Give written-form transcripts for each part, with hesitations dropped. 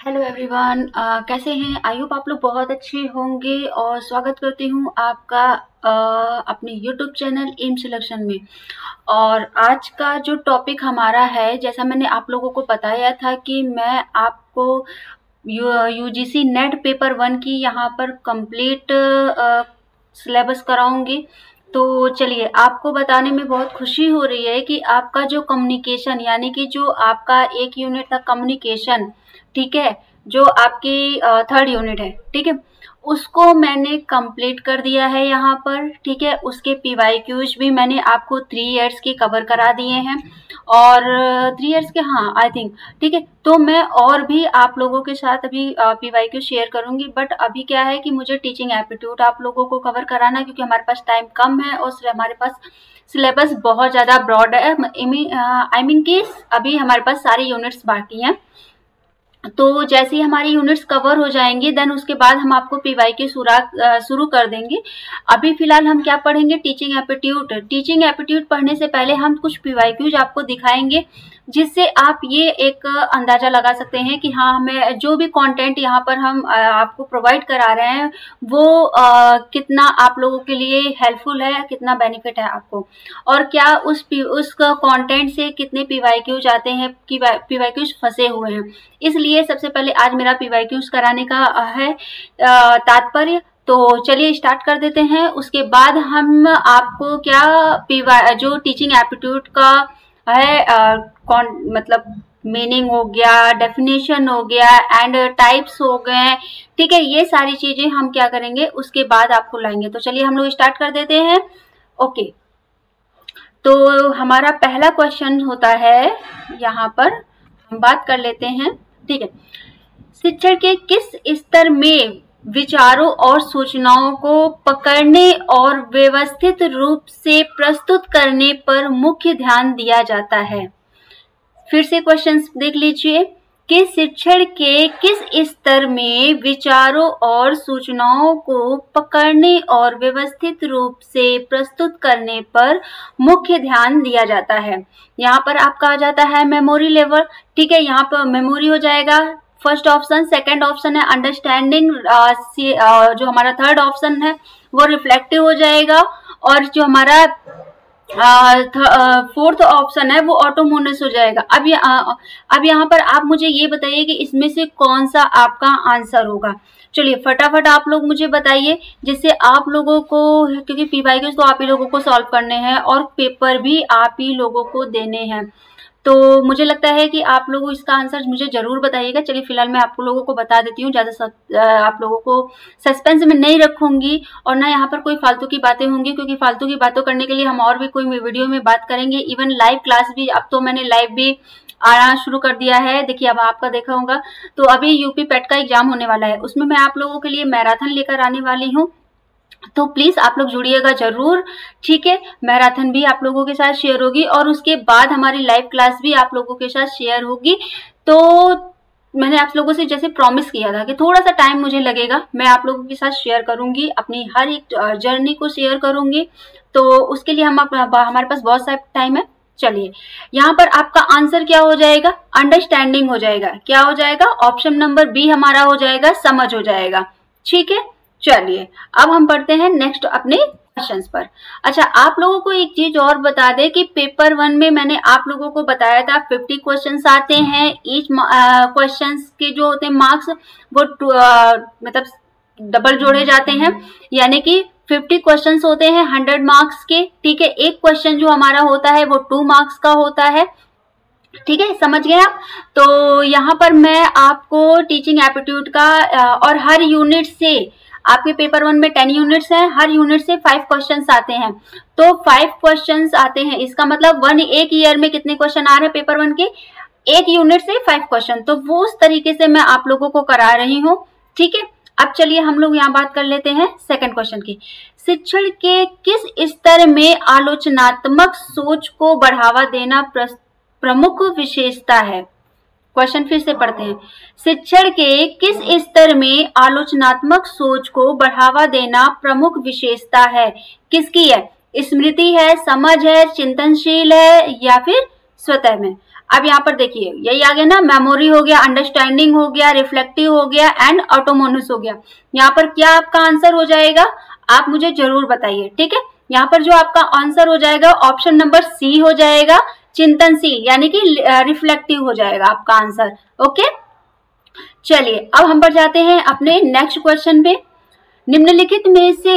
Hello everyone, कैसे हैं? I hope आप लोग बहुत अच्छे होंगे और स्वागत करती हूँ आपका अपने यूट्यूब चैनल एम सिलेक्शन में। और आज का जो टॉपिक हमारा है, जैसा मैंने आप लोगों को बताया था कि मैं आपको यूजीसी नेट पेपर 1 की यहाँ पर कंप्लीट सिलेबस कराऊंगी। तो चलिए, आपको बताने में बहुत खुशी हो रही है कि आपका जो कम्युनिकेशन यानी कि जो आपका एक यूनिट था कम्युनिकेशन, ठीक है, जो आपकी थर्ड यूनिट है, ठीक है, उसको मैंने कंप्लीट कर दिया है यहाँ पर, ठीक है। उसके पीवाईक्यूज भी मैंने आपको 3 इयर्स के कवर करा दिए हैं और 3 इयर्स के, हाँ आई थिंक, ठीक है। तो मैं और भी आप लोगों के साथ अभी पीवाईक्यू शेयर करूंगी, बट अभी क्या है कि मुझे टीचिंग एप्टीट्यूड आप लोगों को कवर कराना, क्योंकि हमारे पास टाइम कम है और हमारे पास सिलेबस बहुत ज़्यादा ब्रॉड है। आई मीन कि अभी हमारे पास सारी यूनिट्स बाकी हैं। तो जैसे ही हमारी यूनिट्स कवर हो जाएंगी, देन उसके बाद हम आपको पीवाईक्यू शुरू कर देंगे। अभी फिलहाल हम क्या पढ़ेंगे? Teaching aptitude. टीचिंग एप्टीट्यूड पढ़ने से पहले हम कुछ पीवाईक्यूज आपको दिखाएंगे, जिससे आप ये एक अंदाजा लगा सकते हैं कि हाँ, हमें जो भी कंटेंट यहाँ पर हम आपको प्रोवाइड करा रहे हैं वो कितना आप लोगों के लिए हेल्पफुल है, कितना बेनिफिट है आपको, और क्या उस कंटेंट से कितने पीवाईक्यूज आते हैं, पीवाईक्यूज फंसे हुए हैं। इसलिए सबसे पहले आज मेरा पीवाईक्यूज कराने का है तात्पर्य। तो चलिए स्टार्ट कर देते हैं। उसके बाद हम आपको क्या जो टीचिंग एप्टीट्यूड का है मतलब मीनिंग हो गया, डेफिनेशन हो गया, एंड टाइप्स हो गए, ठीक है, ये सारी चीजें हम क्या करेंगे उसके बाद आपको लाएंगे। तो चलिए हम लोग स्टार्ट कर देते हैं। ओके, तो हमारा पहला क्वेश्चन होता है, यहाँ पर हम बात कर लेते हैं, ठीक है। शिक्षण के किस स्तर में विचारों और सूचनाओं को पकड़ने और व्यवस्थित रूप से प्रस्तुत करने पर मुख्य ध्यान दिया जाता है? फिर से क्वेश्चन देख लीजिए कि शिक्षण के किस स्तर में विचारों और सूचनाओं को पकड़ने और व्यवस्थित रूप से प्रस्तुत करने पर मुख्य ध्यान दिया जाता है? यहाँ पर आपका आ जाता है मेमोरी लेवल, ठीक है, यहाँ पर मेमोरी हो जाएगा फर्स्ट ऑप्शन। सेकंड ऑप्शन है अंडरस्टैंडिंग, जो हमारा थर्ड ऑप्शन है वो रिफ्लेक्टिव हो जाएगा, और जो हमारा फोर्थ ऑप्शन है वो ऑटोमोनस हो जाएगा। अब यहाँ पर आप मुझे ये बताइए कि इसमें से कौन सा आपका आंसर होगा। चलिए फटाफट आप लोग मुझे बताइए, जिससे आप लोगों को, क्योंकि पीवाईक्यूज तो आप ही लोगों को सॉल्व करने हैं और पेपर भी आप ही लोगों को देने हैं, तो मुझे लगता है कि आप लोग इसका आंसर मुझे जरूर बताइएगा। चलिए फिलहाल मैं आप लोगों को बता देती हूँ, ज़्यादा आप लोगों को सस्पेंस में नहीं रखूंगी और ना यहाँ पर कोई फालतू की बातें होंगी, क्योंकि फालतू की बातों करने के लिए हम और भी कोई वीडियो में बात करेंगे। इवन लाइव क्लास भी, अब तो मैंने लाइव भी आना शुरू कर दिया है। देखिए अब आपका देखा होगा, तो अभी यूपी पेट का एग्जाम होने वाला है, उसमें मैं आप लोगों के लिए मैराथन लेकर आने वाली हूँ, तो प्लीज आप लोग जुड़िएगा जरूर, ठीक है। मैराथन भी आप लोगों के साथ शेयर होगी और उसके बाद हमारी लाइव क्लास भी आप लोगों के साथ शेयर होगी। तो मैंने आप लोगों से जैसे प्रॉमिस किया था कि थोड़ा सा टाइम मुझे लगेगा, मैं आप लोगों के साथ शेयर करूंगी, अपनी हर एक जर्नी को शेयर करूंगी, तो उसके लिए हमारे पास बहुत सा टाइम है। चलिए यहाँ पर आपका आंसर क्या हो जाएगा? अंडरस्टैंडिंग हो जाएगा। क्या हो जाएगा? ऑप्शन नंबर बी हमारा हो जाएगा, समझ हो जाएगा, ठीक है। चलिए अब हम पढ़ते हैं नेक्स्ट अपने क्वेश्चंस पर। अच्छा, आप लोगों को एक चीज और बता दें कि पेपर 1 में मैंने आप लोगों को बताया था 50 क्वेश्चंस आते हैं। ईच क्वेश्चंस के जो होते हैं मार्क्स वो मतलब डबल जोड़े जाते हैं, यानी कि 50 क्वेश्चंस होते हैं 100 मार्क्स के, ठीक है। एक क्वेश्चन जो हमारा होता है वो 2 मार्क्स का होता है, ठीक है, समझ गए आप। तो यहाँ पर मैं आपको टीचिंग एप्टीट्यूड का और हर यूनिट से, आपके पेपर 1 में 10 यूनिट्स हैं, हर यूनिट से 5 क्वेश्चंस आते हैं, तो 5 क्वेश्चंस आते हैं, इसका मतलब एक ईयर में कितने क्वेश्चन आ रहे हैं पेपर 1 के? एक यूनिट से 5 क्वेश्चन, तो वो उस तरीके से मैं आप लोगों को करा रही हूँ, ठीक है। अब चलिए हम लोग यहाँ बात कर लेते हैं सेकंड क्वेश्चन की। शिक्षण के किस स्तर में आलोचनात्मक सोच को बढ़ावा देना प्रमुख विशेषता है? क्वेश्चन फिर से पढ़ते हैं। शिक्षण के किस स्तर में आलोचनात्मक सोच को बढ़ावा देना प्रमुख विशेषता है? किसकी है? स्मृति है, समझ है, चिंतनशील है, या फिर स्वतः में? अब यहाँ पर देखिए यही आ गया ना, मेमोरी हो गया, अंडरस्टैंडिंग हो गया, रिफ्लेक्टिव हो गया एंड ऑटोमोनस हो गया। यहाँ पर क्या आपका आंसर हो जाएगा, आप मुझे जरूर बताइए, ठीक है। यहाँ पर जो आपका आंसर हो जाएगा ऑप्शन नंबर सी हो जाएगा, चिंतनशील, यानी कि रिफ्लेक्टिव हो जाएगा आपका आंसर। ओके, चलिए अब हम बढ़ जाते हैं अपने नेक्स्ट क्वेश्चन पे। निम्नलिखित में से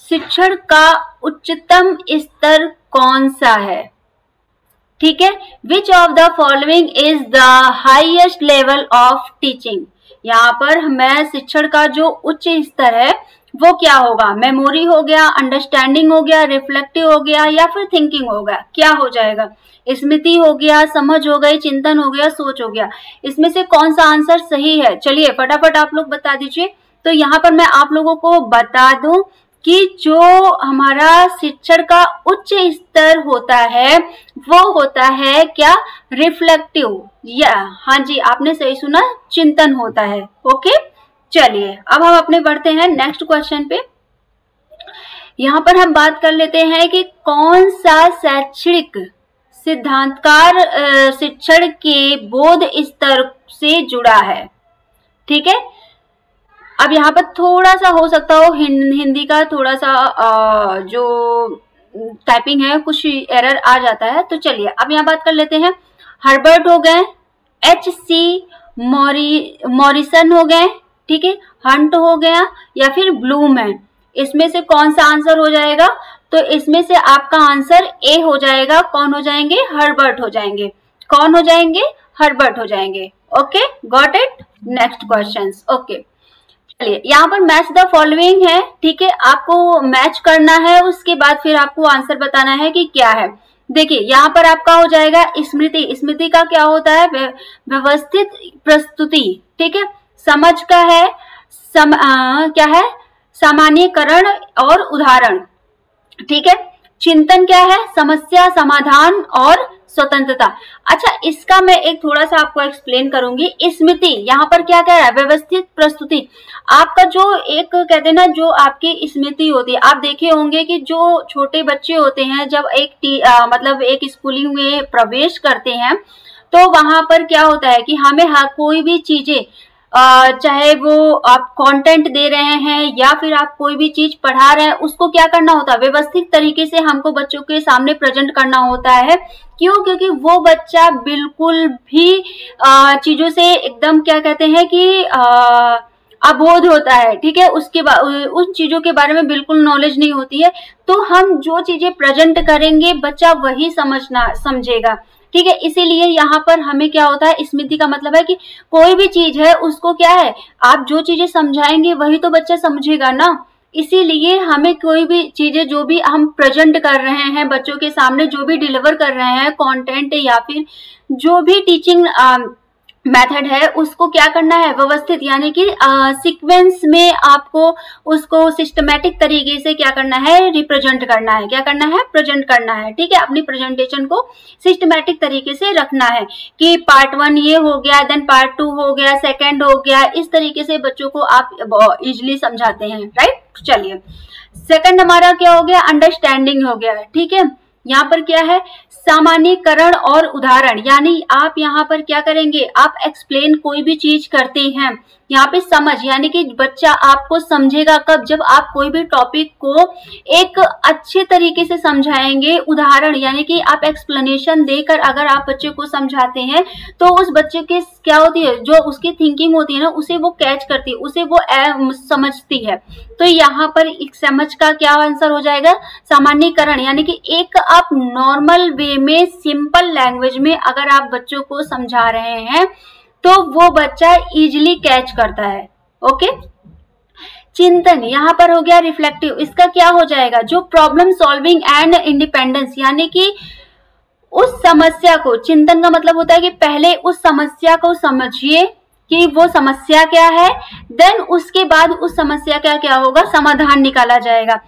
शिक्षण का उच्चतम स्तर कौन सा है, ठीक है। Which of the following is the highest level of teaching. यहाँ पर हमें शिक्षण का जो उच्च स्तर है वो क्या होगा, मेमोरी हो गया, अंडरस्टैंडिंग हो गया, रिफ्लेक्टिव हो गया या फिर थिंकिंग हो गया, क्या हो जाएगा, स्मृति हो गया, समझ हो गई, चिंतन हो गया, सोच हो गया। इसमें से कौन सा आंसर सही है, चलिए फटाफट आप लोग बता दीजिए। तो यहाँ पर मैं आप लोगों को बता दूं कि जो हमारा शिक्षण का उच्च स्तर होता है वो होता है क्या, रिफ्लेक्टिव, या हाँ जी आपने सही सुना, चिंतन होता है। ओके, चलिए अब हम अपने बढ़ते हैं नेक्स्ट क्वेश्चन पे। यहाँ पर हम बात कर लेते हैं कि कौन सा शैक्षणिक सिद्धांतकार शिक्षण के बोध स्तर से जुड़ा है, ठीक है। अब यहाँ पर थोड़ा सा हो सकता हो हिंदी का थोड़ा सा जो टाइपिंग है कुछ एरर आ जाता है, तो चलिए अब यहाँ बात कर लेते हैं। हर्बर्ट हो गए, H.C. मॉरिसन हो गए, ठीक है, हंट हो गया या फिर ब्लूम है। इसमें से कौन सा आंसर हो जाएगा, तो इसमें से आपका आंसर ए हो जाएगा। कौन हो जाएंगे, हर्बर्ट हो जाएंगे। कौन हो जाएंगे, हर्बर्ट हो जाएंगे। Okay, got it. Next question. Okay, चलिए यहाँ पर मैच द फॉलोइंग है, ठीक है, आपको मैच करना है, उसके बाद फिर आपको आंसर बताना है कि क्या है। देखिए यहाँ पर आपका हो जाएगा स्मृति। स्मृति का क्या होता है, व्यवस्थित प्रस्तुति, ठीक है। समझ का है क्या है, सामान्यीकरण और उदाहरण, ठीक है। चिंतन क्या है, समस्या समाधान और स्वतंत्रता। अच्छा, इसका मैं एक थोड़ा सा आपको एक्सप्लेन करूंगी। स्मृति यहाँ पर क्या कह रहा है, व्यवस्थित प्रस्तुति। आपका जो एक कहते हैं ना, जो आपकी स्मृति होती है, आप देखे होंगे कि जो छोटे बच्चे होते हैं जब मतलब एक स्कूलिंग में प्रवेश करते हैं तो वहां पर क्या होता है कि हमें कोई भी चीजें चाहे वो आप कंटेंट दे रहे हैं या फिर आप कोई भी चीज पढ़ा रहे हैं, उसको क्या करना होता है, व्यवस्थित तरीके से हमको बच्चों के सामने प्रेजेंट करना होता है। क्यों, क्योंकि वो बच्चा बिल्कुल भी चीजों से एकदम क्या कहते हैं कि अबोध होता है, ठीक है। उसके उन चीजों के बारे में बिल्कुल नॉलेज नहीं होती है, तो हम जो चीजें प्रेजेंट करेंगे बच्चा वही समझेगा, ठीक है। इसीलिए यहाँ पर हमें क्या होता है, स्मृति का मतलब है कि कोई भी चीज है उसको क्या है, आप जो चीजें समझाएंगे वही तो बच्चा समझेगा ना। इसीलिए हमें कोई भी चीजें जो भी हम प्रेजेंट कर रहे हैं बच्चों के सामने, जो भी डिलीवर कर रहे हैं कंटेंट या फिर जो भी टीचिंग मेथड है, उसको क्या करना है, व्यवस्थित, यानी कि सीक्वेंस में आपको उसको सिस्टमैटिक तरीके से क्या करना है, रिप्रेजेंट करना है। क्या करना है, प्रेजेंट करना है, ठीक है। अपनी प्रेजेंटेशन को सिस्टमैटिक तरीके से रखना है कि पार्ट 1 ये हो गया, देन पार्ट 2 हो गया, सेकंड हो गया। इस तरीके से बच्चों को आप इजिली समझाते हैं, राइट। चलिए सेकंड हमारा क्या हो गया, अंडरस्टैंडिंग हो गया, ठीक है। यहाँ पर क्या है, सामान्यीकरण और उदाहरण, यानी आप यहाँ पर क्या करेंगे, आप एक्सप्लेन कोई भी चीज करते हैं, यहाँ पे समझ, यानी कि बच्चा आपको समझेगा कब, जब आप कोई भी टॉपिक को एक अच्छे तरीके से समझाएंगे। उदाहरण यानी कि आप एक्सप्लेनेशन देकर अगर आप बच्चे को समझाते हैं तो उस बच्चे के क्या होती है, जो उसकी थिंकिंग होती है ना, उसे वो कैच करती है, उसे वो समझती है। तो यहाँ पर एक समझ का क्या आंसर हो जाएगा, सामान्यीकरण, यानी कि एक आप नॉर्मल वे में सिंपल लैंग्वेज में अगर आप बच्चों को समझा रहे हैं तो वो बच्चा इजीली कैच करता है। ओके, चिंतन यहाँ पर हो गया रिफ्लेक्टिव। इसका क्या हो जाएगा, जो प्रॉब्लम सॉल्विंग एंड इंडिपेंडेंस, यानी कि उस समस्या को, चिंतन का मतलब होता है कि पहले उस समस्या को समझिए कि वो समस्या क्या है, देन उसके बाद उस समस्या का क्या होगा, समाधान निकाला जाएगा।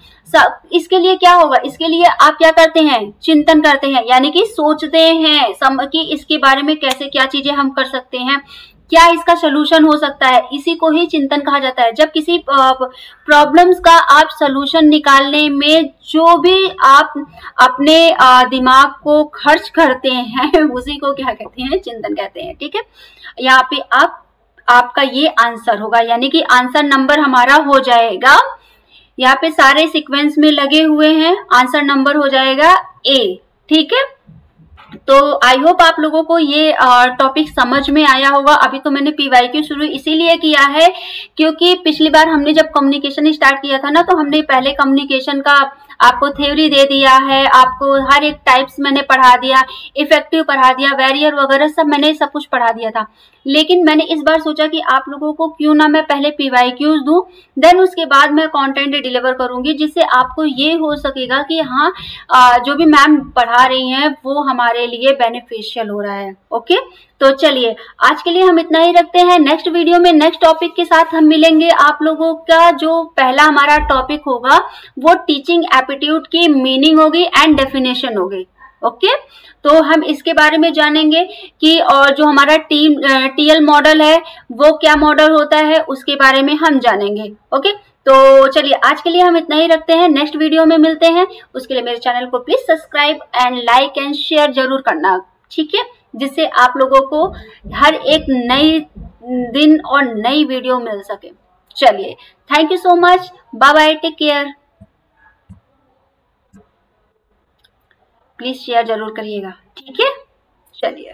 इसके लिए क्या होगा, इसके लिए आप क्या करते हैं, चिंतन करते हैं, यानी कि सोचते हैं कि इसके बारे में कैसे क्या चीजें हम कर सकते हैं, क्या इसका सोल्यूशन हो सकता है, इसी को ही चिंतन कहा जाता है। जब किसी प्रॉब्लम्स का आप सोल्यूशन निकालने में जो भी आप अपने दिमाग को खर्च करते हैं उसी को क्या कहते हैं, चिंतन कहते हैं। ठीक है, यहाँ पे आपका ये आंसर होगा, यानी कि आंसर नंबर हमारा हो जाएगा, यहाँ पे सारे सीक्वेंस में लगे हुए हैं, आंसर नंबर हो जाएगा ए। ठीक है, तो आई होप आप लोगों को ये टॉपिक समझ में आया होगा। अभी तो मैंने पीवाईक्यू शुरू इसीलिए किया है क्योंकि पिछली बार हमने जब कम्युनिकेशन स्टार्ट किया था ना, तो हमने पहले कम्युनिकेशन का आपको थ्योरी दे दिया है, आपको हर एक टाइप्स मैंने पढ़ा दिया, इफेक्टिव पढ़ा दिया, बैरियर वगैरह सब कुछ पढ़ा दिया था। लेकिन मैंने इस बार सोचा कि आप लोगों को क्यों ना मैं पहले पीवाईक्यूज दूं, देन उसके बाद मैं कंटेंट डिलीवर करूंगी, जिससे आपको ये हो सकेगा कि हाँ जो भी मैम पढ़ा रही हैं वो हमारे लिए बेनिफिशियल हो रहा है। ओके, तो चलिए आज के लिए हम इतना ही रखते हैं। नेक्स्ट वीडियो में नेक्स्ट टॉपिक के साथ हम मिलेंगे। आप लोगों का जो पहला हमारा टॉपिक होगा वो टीचिंग एप्टीट्यूड की मीनिंग होगी एंड डेफिनेशन होगी। ओके, तो हम इसके बारे में जानेंगे कि और जो हमारा टीएल मॉडल है वो क्या मॉडल होता है, उसके बारे में हम जानेंगे। ओके, तो चलिए आज के लिए हम इतना ही रखते हैं, नेक्स्ट वीडियो में मिलते हैं। उसके लिए मेरे चैनल को please subscribe and like and share जरूर करना, ठीक है, जिससे आप लोगों को हर एक नई दिन और नई वीडियो मिल सके। चलिए, thank you so much, bye bye, take care. Please share जरूर करिएगा, ठीक है, चलिए।